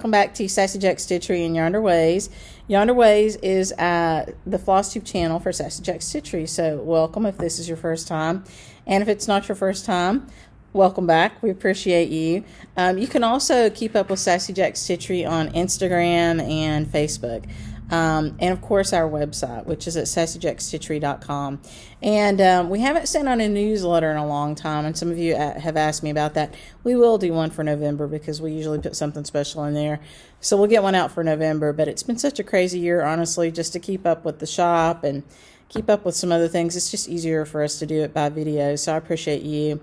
welcome back to Sassy Jack Stitchery and Yonder Ways. Yonder Ways is the floss tube channel for Sassy Jack Stitchery, so welcome if this is your first time. And if it's not your first time, welcome back. We appreciate you. You can also keep up with Sassy Jack Stitchery on Instagram and Facebook. And of course our website, which is at sassyjackstitchery.com. And we haven't sent out a newsletter in a long time, and some of you have asked me about that. We will do one for November because we usually put something special in there. So we'll get one out for November, but it's been such a crazy year, honestly, just to keep up with the shop and keep up with some other things. It's just easier for us to do it by video. So I appreciate you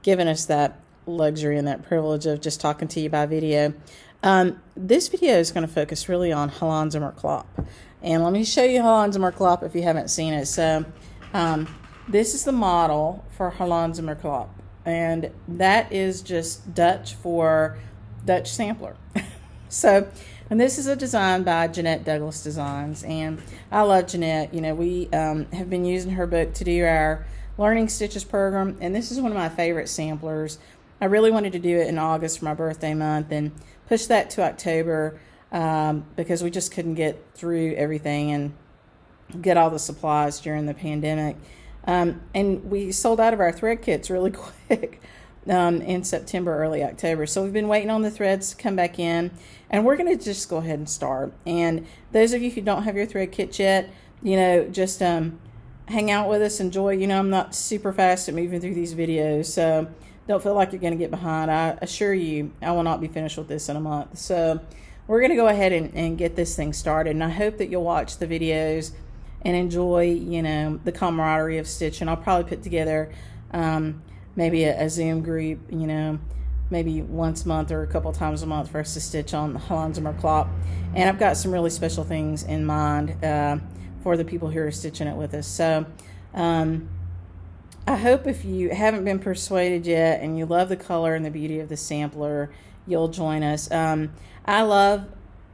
giving us that luxury and that privilege of just talking to you by video. This video is going to focus really on Hollandse Merklap. And let me show you Hollandse Merklap if you haven't seen it. So this is the model for Hollandse Merklap. And that is just Dutch for Dutch sampler. And this is a design by Jeannette Douglas Designs. And I love Jeannette. You know, we have been using her book to do our Learning Stitches program. And this is one of my favorite samplers. I really wanted to do it in August for my birthday month and push that to October because we just couldn't get through everything and get all the supplies during the pandemic. And we sold out of our thread kits really quick in September, early October. So we've been waiting on the threads to come back in, and we're going to just go ahead and start. And those of you who don't have your thread kits yet, you know, just hang out with us, enjoy. You know, I'm not super fast at moving through these videos, so don't feel like you're going to get behind. I assure you I will not be finished with this in a month. So we're going to go ahead and get this thing started. And I hope that you'll watch the videos and enjoy, you know, the camaraderie of stitching. I'll probably put together maybe a Zoom group, you know, maybe once a month or a couple times a month for us to stitch on Hollandse Merklap. And I've got some really special things in mind for the people who are stitching it with us. So I hope if you haven't been persuaded yet and you love the color and the beauty of the sampler, you'll join us. I love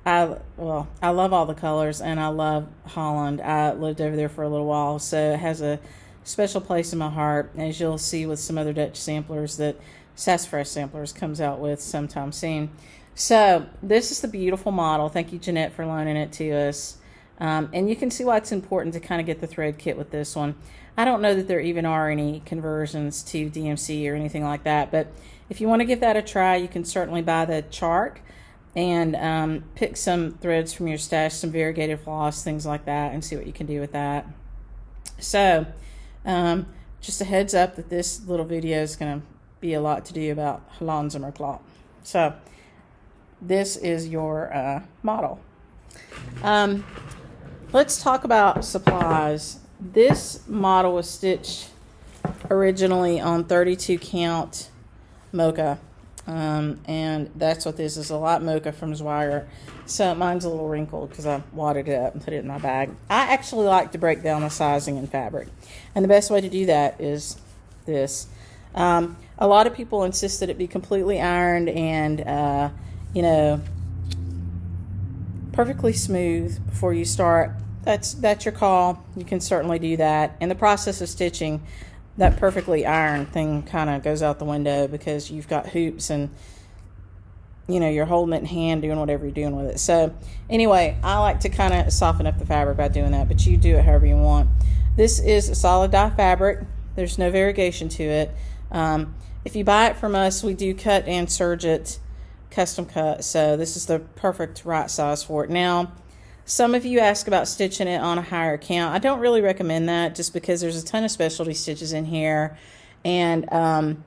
all the colors, and I love Holland. I lived over there for a little while, so it has a special place in my heart, as you'll see with some other Dutch samplers that Sassafras Samplers comes out with sometime soon. So this is the beautiful model. Thank you, Jeannette, for loaning it to us. And you can see why it's important to kind of get the thread kit with this one. I don't know that there even are any conversions to DMC or anything like that, but if you want to give that a try, you can certainly buy the chart and pick some threads from your stash, some variegated floss, things like that, and see what you can do with that. So just a heads up that this little video is going to be a lot to do about Hollandse Merklap. So this is your model. Let's talk about supplies. This model was stitched originally on 32 count mocha, and that's what this is, a lot mocha from Zwiger. So mine's a little wrinkled because I wadded it up and put it in my bag. I actually like to break down the sizing in fabric, and the best way to do that is this. A lot of people insist that it be completely ironed and you know, perfectly smooth before you start. That's your call. You can certainly do that. In the process of stitching, that perfectly ironed thing kind of goes out the window because you've got hoops and, you know, you're holding it in hand, doing whatever you're doing with it. So anyway, I like to kind of soften up the fabric by doing that, but you do it however you want. This is a solid dye fabric. There's no variegation to it. If you buy it from us, we do cut and serge it, custom cut. So this is the perfect right size for it. Now, some of you ask about stitching it on a higher count. I don't really recommend that just because there's a ton of specialty stitches in here. And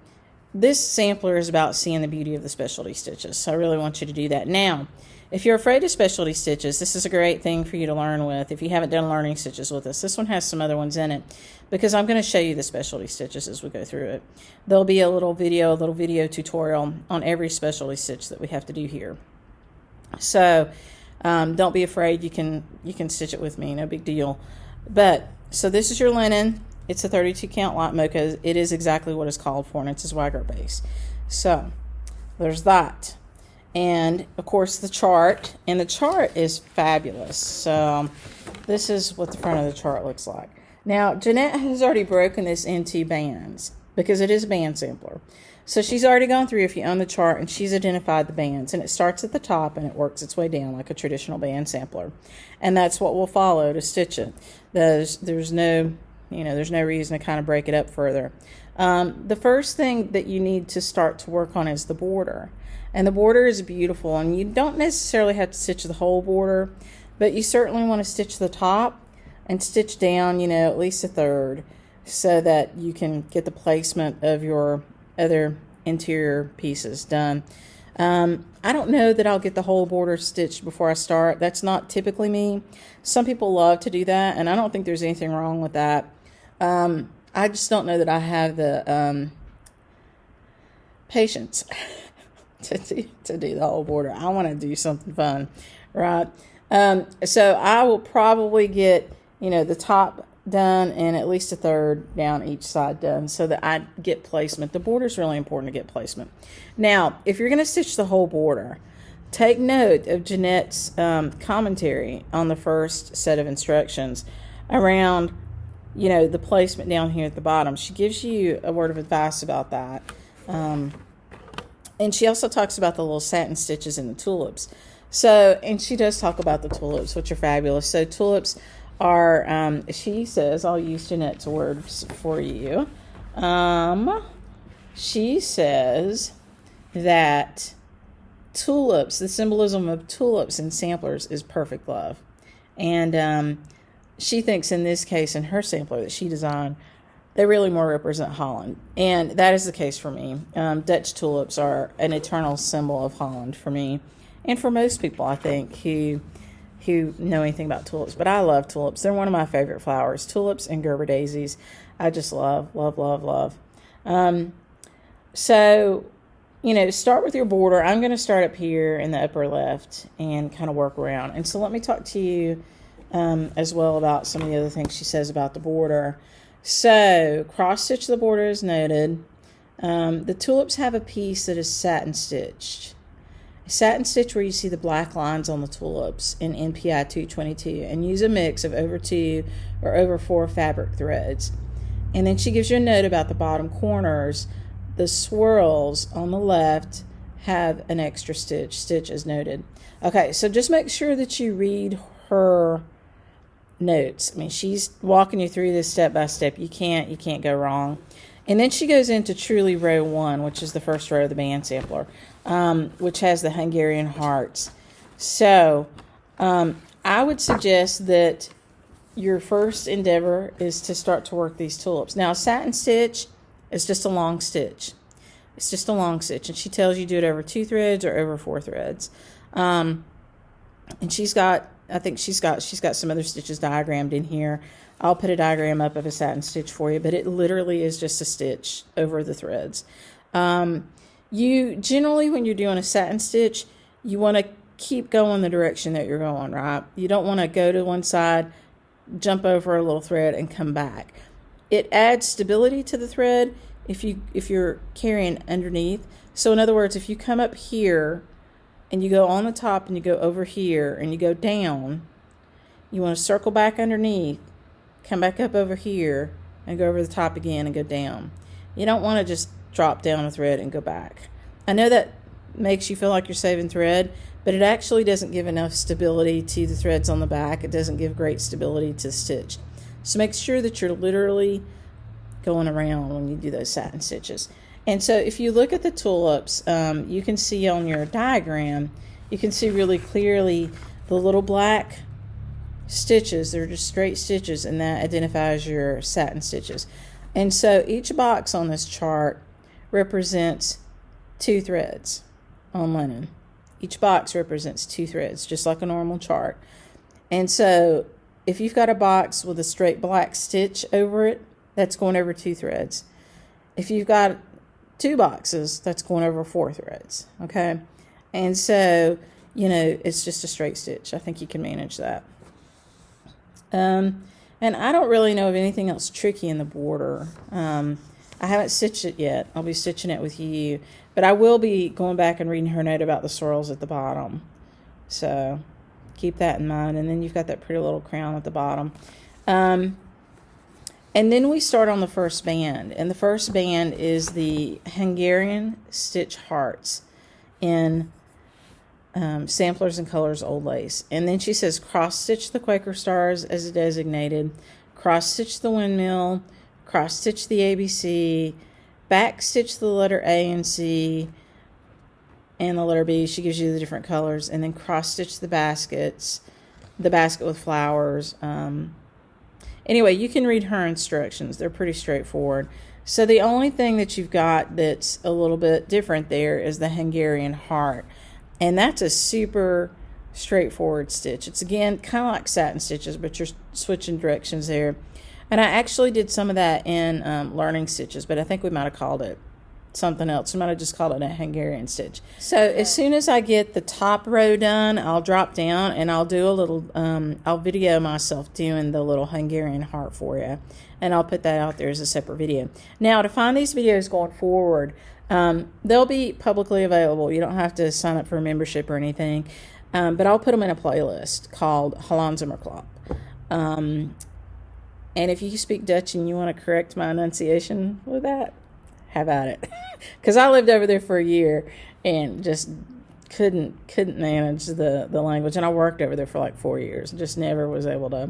this sampler is about seeing the beauty of the specialty stitches. So I really want you to do that. Now, if you're afraid of specialty stitches, this is a great thing for you to learn with. If you haven't done learning stitches with us, this one has some other ones in it because I'm going to show you the specialty stitches as we go through it. There'll be a little video tutorial on every specialty stitch that we have to do here. So don't be afraid. You can stitch it with me, no big deal. But so this is your linen. It's a 32 count light mocha. It is exactly what it's called for, and it's a Zwiger base. So there's that. And of course the chart, and the chart is fabulous. So this is what the front of the chart looks like. Now Jeannette has already broken this into bands because it is a band sampler. So she's already gone through, if you own the chart, and she's identified the bands. And it starts at the top and it works its way down like a traditional band sampler. And that's what we'll follow to stitch it. There's no reason to kind of break it up further. The first thing that you need to start to work on is the border. And the border is beautiful. And you don't necessarily have to stitch the whole border, but you certainly want to stitch the top and stitch down, at least a third, so that you can get the placement of your other interior pieces done. I don't know that I'll get the whole border stitched before I start. That's not typically me. Some people love to do that, and I don't think there's anything wrong with that. I just don't know that I have the patience to do the whole border. I want to do something fun, right? So I will probably get, the top done and at least a third down each side done so that I get placement. The border is really important to get placement. Now, if you're going to stitch the whole border, take note of Jeanette's commentary on the first set of instructions around, the placement down here at the bottom. She gives you a word of advice about that. And she also talks about the little satin stitches in the tulips. So, and she does talk about the tulips, which are fabulous. So tulips are, she says, I'll use Jeanette's words for you. She says that tulips, the symbolism of tulips in samplers is perfect love. And she thinks in this case, in her sampler that she designed, they really more represent Holland. And that is the case for me. Dutch tulips are an eternal symbol of Holland for me. And for most people, I think, who know anything about tulips. But I love tulips. They're one of my favorite flowers. Tulips and Gerber daisies. I just love, love, love, love. So, start with your border. I'm going to start up here in the upper left and kind of work around. And so let me talk to you as well about some of the other things she says about the border. So, cross stitch the border is noted. The tulips have a piece that is satin stitched. Satin stitch where you see the black lines on the tulips in NPI 222, and use a mix of over 2 or over 4 fabric threads. And then she gives you a note about the bottom corners. The swirls on the left have an extra stitch as noted. Okay, so just make sure that you read her notes. I mean, she's walking you through this step by step. You can't go wrong. And then she goes into truly row 1, which is the first row of the band sampler, which has the Hungarian hearts. So I would suggest that your first endeavor is to start to work these tulips. Now, satin stitch is just a long stitch. It's just a long stitch, and she tells you do it over 2 threads or over 4 threads. And she's got some other stitches diagrammed in here. I'll put a diagram up of a satin stitch for you, but it literally is just a stitch over the threads. You generally, when you're doing a satin stitch, you want to keep going the direction that you're going, right? You don't want to go to one side, jump over a little thread, and come back. It adds stability to the thread if you're carrying underneath. So in other words, if you come up here and you go on the top and you go over here and you go down, you want to circle back underneath, come back up over here, and go over the top again and go down. You don't want to just drop down a thread and go back. I know that makes you feel like you're saving thread, but it actually doesn't give enough stability to the threads on the back. It doesn't give great stability to the stitch. So make sure that you're literally going around when you do those satin stitches. And so if you look at the tulips, you can see on your diagram, you can see really clearly the little black stitches. They're just straight stitches, and that identifies your satin stitches. And so each box on this chart represents 2 threads on linen. Each box represents 2 threads, just like a normal chart. And so if you've got a box with a straight black stitch over it, that's going over 2 threads. If you've got 2 boxes, that's going over 4 threads, okay? And so, it's just a straight stitch. I think you can manage that. And I don't really know of anything else tricky in the border. I haven't stitched it yet. I'll be stitching it with you. But I will be going back and reading her note about the swirls at the bottom. So keep that in mind. And then you've got that pretty little crown at the bottom. And then we start on the first band. And the first band is the Hungarian stitch hearts in Samplers and Colors Old Lace. And then she says cross stitch the Quaker stars as designated, cross stitch the windmill, cross stitch the ABC, back stitch the letter A and C and the letter B. She gives you the different colors, and then cross stitch the baskets, the basket with flowers. Anyway, you can read her instructions. They're pretty straightforward. So the only thing that you've got that's a little bit different there is the Hungarian heart. And that's a super straightforward stitch. It's, again, kind of like satin stitches, but you're switching directions there. And I actually did some of that in learning stitches, but I think we might have called it something else. We might have just called it a Hungarian stitch. So as soon as I get the top row done, I'll drop down and I'll do a little, I'll video myself doing the little Hungarian heart for you. And I'll put that out there as a separate video. Now, to find these videos going forward, they'll be publicly available. You don't have to sign up for a membership or anything. But I'll put them in a playlist called Hollandse Merklap. And if you speak Dutch and you want to correct my enunciation with that, have at it. Because I lived over there for a year and just couldn't manage the language. And I worked over there for like 4 years. Just never was able to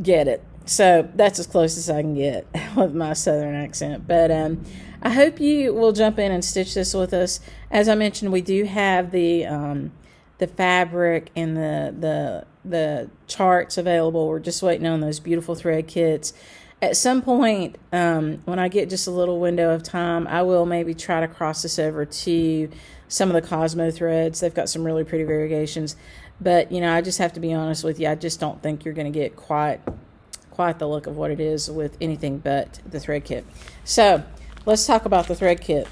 get it. So that's as close as I can get with my southern accent. But I hope you will jump in and stitch this with us. As I mentioned, we do have the fabric and the charts available. We're just waiting on those beautiful thread kits. At some point, when I get just a little window of time, I will maybe try to cross this over to some of the Cosmo threads. They've got some really pretty variegations. But, you know, I just have to be honest with you. I just don't think you're going to get quite the look of what it is with anything but the thread kit. So, let's talk about the thread kit.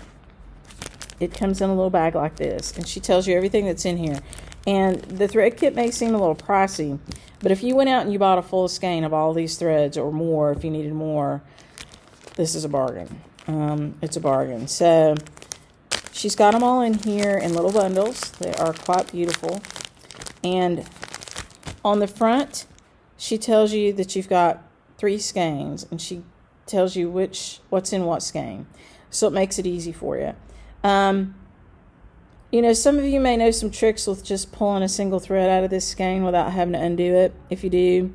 It comes in a little bag like this, and she tells you everything that's in here. And the thread kit may seem a little pricey, but if you went out and you bought a full skein of all these threads or more, if you needed more, this is a bargain. It's a bargain. So she's got them all in here in little bundles. They are quite beautiful. And on the front, she tells you that you've got 3 skeins, and she tells you what's in what skein. So it makes it easy for you. You know, some of you may know some tricks with just pulling a single thread out of this skein without having to undo it. If you do,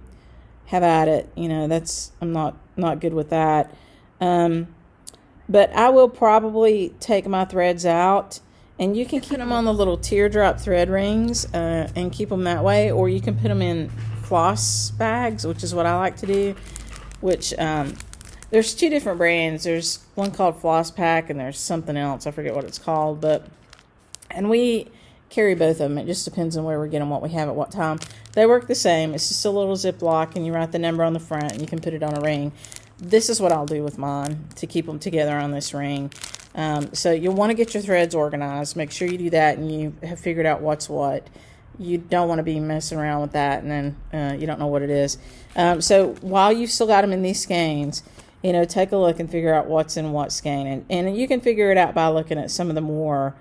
have at it. You know, I'm not good with that. But I will probably take my threads out, and you can keep them on the little teardrop thread rings and keep them that way, or you can put them in floss bags, which is what I like to do, which there's 2 different brands. There's one called Floss Pack, and there's something else. I forget what it's called, and we carry both of them. It just depends on where we're getting what we have at what time. They work the same. It's just a little Ziploc, and you write the number on the front, and you can put it on a ring. This is what I'll do with mine to keep them together on this ring. So you'll want to get your threads organized. Make sure you do that, and you have figured out what's what. You don't want to be messing around with that, and then you don't know what it is. So while you've still got them in these skeins, you know, take a look and figure out what's in what skein. And you can figure it out by looking at some of the more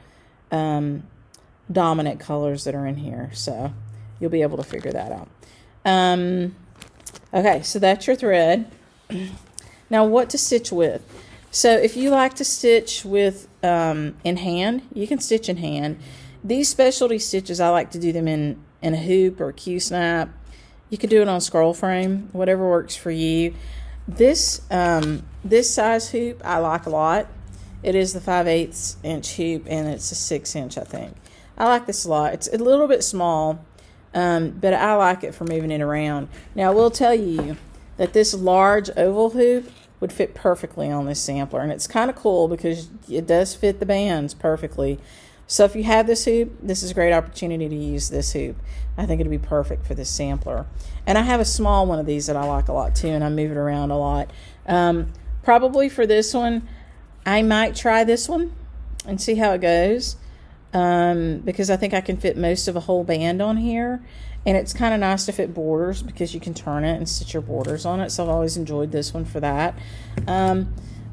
dominant colors that are in here. So you'll be able to figure that out. Okay, so that's your thread. Now, what to stitch with. So if you like to stitch with in hand, you can stitch in hand. These specialty stitches, I like to do them in a hoop or a Q-snap. You could do it on scroll frame, whatever works for you. This size hoop I like a lot. It is the 5/8 inch hoop, and it's a 6 inch, I think. I like this a lot. It's a little bit small, but I like it for moving it around. Now, I will tell you that this large oval hoop would fit perfectly on this sampler, and it's kind of cool because it does fit the bands perfectly. So if you have this hoop, this is a great opportunity to use this hoop. I think it'd be perfect for this sampler. And I have a small one of these that I like a lot too, and I move it around a lot. Probably for this one, I might try this one and see how it goes, because I think I can fit most of a whole band on here. And it's kind of nice to fit borders because you can turn it and stitch your borders on it. So I've always enjoyed this one for that.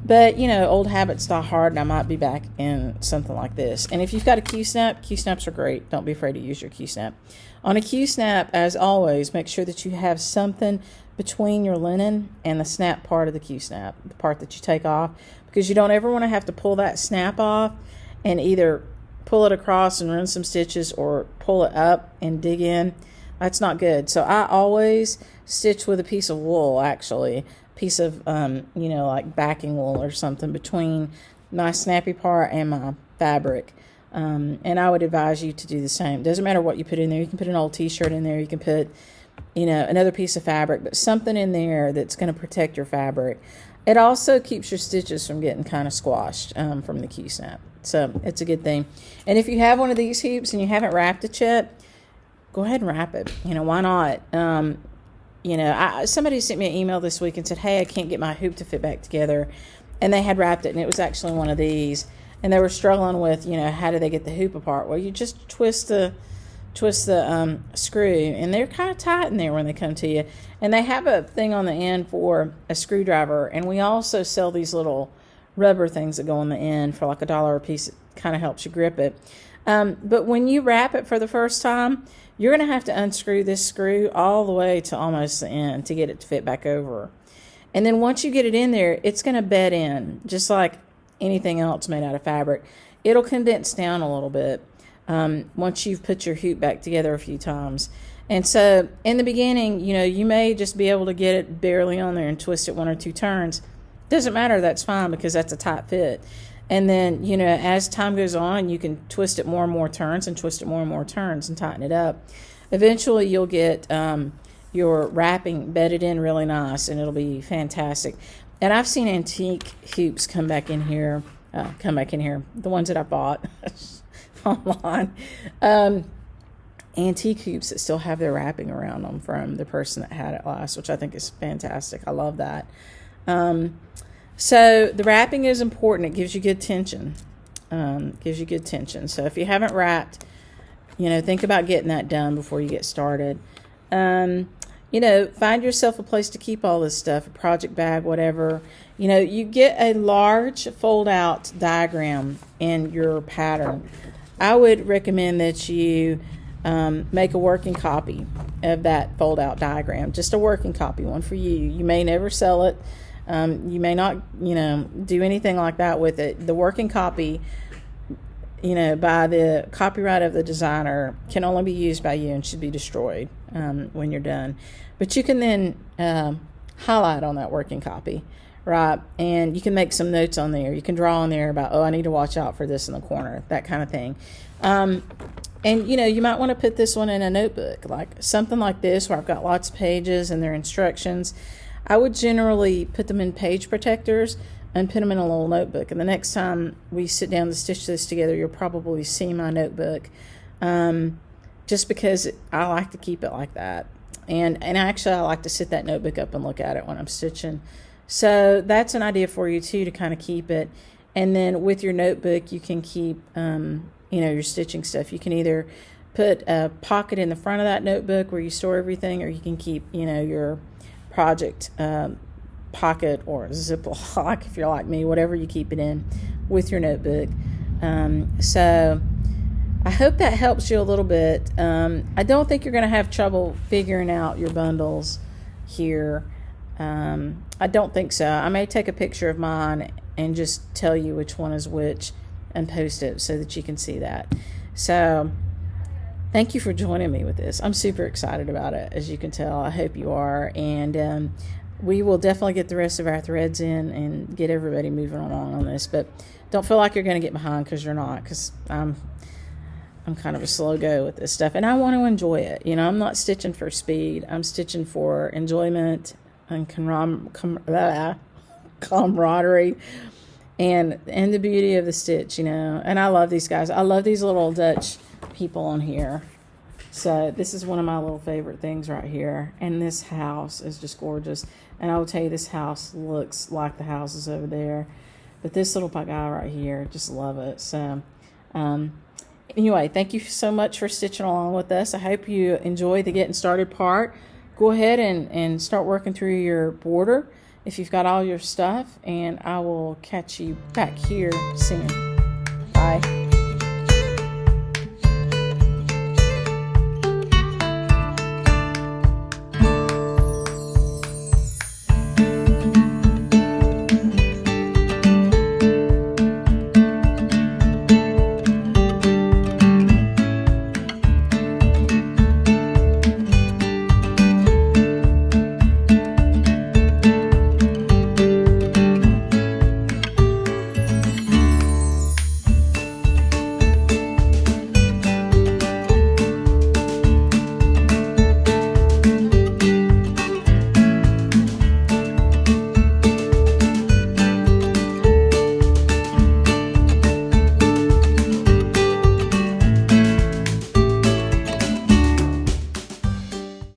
But, old habits die hard, and I might be back in something like this. And if you've got a Q-snap, Q-snaps are great. Don't be afraid to use your Q-snap. On a Q-snap, as always, make sure that you have something between your linen and the snap part of the Q-snap, the part that you take off, because you don't ever want to have to pull that snap off and either pull it across and run some stitches or pull it up and dig in. That's not good. So I always stitch with a piece of wool, actually. Piece of, like backing wool or something between my snappy part and my fabric. And I would advise you to do the same. Doesn't matter what you put in there. You can put an old t-shirt in there. You can put, another piece of fabric, but something in there that's going to protect your fabric. It also keeps your stitches from getting kind of squashed from the Q-snap. So it's a good thing. And if you have one of these hoops and you haven't wrapped it yet, go ahead and wrap it. Why not? Somebody sent me an email this week and said, hey, I can't get my hoop to fit back together. And they had wrapped it, and it was actually one of these. And they were struggling with, how do they get the hoop apart? Well, you just twist the screw, and they're kind of tight in there when they come to you. And they have a thing on the end for a screwdriver. And we also sell these little rubber things that go on the end for like $1 a piece. It kind of helps you grip it. But when you wrap it for the first time, you're going to have to unscrew this screw all the way to almost the end to get it to fit back over. And then once you get it in there, it's going to bed in, just like anything else made out of fabric. It'll condense down a little bit once you've put your hoop back together a few times. And so in the beginning, you may just be able to get it barely on there and twist it 1 or 2 turns. Doesn't matter, that's fine, because that's a tight fit. And then, as time goes on, you can twist it more and more turns and twist it more and more turns and tighten it up. Eventually, you'll get your wrapping bedded in really nice, and it'll be fantastic. And I've seen antique hoops come back in here, the ones that I bought online. Antique hoops that still have their wrapping around them from the person that had it last, which I think is fantastic. I love that. So the wrapping is important. It gives you good tension. So if you haven't wrapped, think about getting that done before you get started. Find yourself a place to keep all this stuff, a project bag, whatever. You get a large fold-out diagram in your pattern. I would recommend that you make a working copy of that fold-out diagram, just a working copy, one for you. You may never sell it. You may not, do anything like that with it. The working copy, by the copyright of the designer, can only be used by you and should be destroyed when you're done. But you can then highlight on that working copy, right? And you can make some notes on there. You can draw on there about, I need to watch out for this in the corner, that kind of thing. And, you might want to put this one in a notebook, like something like this where I've got lots of pages and their instructions. I would generally put them in page protectors and put them in a little notebook. And the next time we sit down to stitch this together, you'll probably see my notebook, just because I like to keep it like that. And actually, I like to sit that notebook up and look at it when I'm stitching. So that's an idea for you, too, to kind of keep it. And then with your notebook, you can keep, your stitching stuff. You can either put a pocket in the front of that notebook where you store everything, or you can keep, your project pocket or Ziploc, if you're like me, whatever you keep it in with your notebook. So I hope that helps you a little bit. I don't think you're going to have trouble figuring out your bundles here. I don't think so. I may take a picture of mine and just tell you which one is which and post it so that you can see that. So thank you for joining me with this. I'm super excited about it, as you can tell. I hope you are. And we will definitely get the rest of our threads in and get everybody moving along on this. But don't feel like you're going to get behind, because you're not, because I'm kind of a slow go with this stuff. And I want to enjoy it. I'm not stitching for speed. I'm stitching for enjoyment and camaraderie and the beauty of the stitch, And I love these guys. I love these little Dutch people on here. So this is one of my little favorite things right here. And this house is just gorgeous. And I will tell you, this house looks like the houses over there. But this little guy right here, just love it. So anyway, thank you so much for stitching along with us. I hope you enjoy the getting started part. Go ahead and start working through your border. if you've got all your stuff, and I will catch you back here soon. Bye.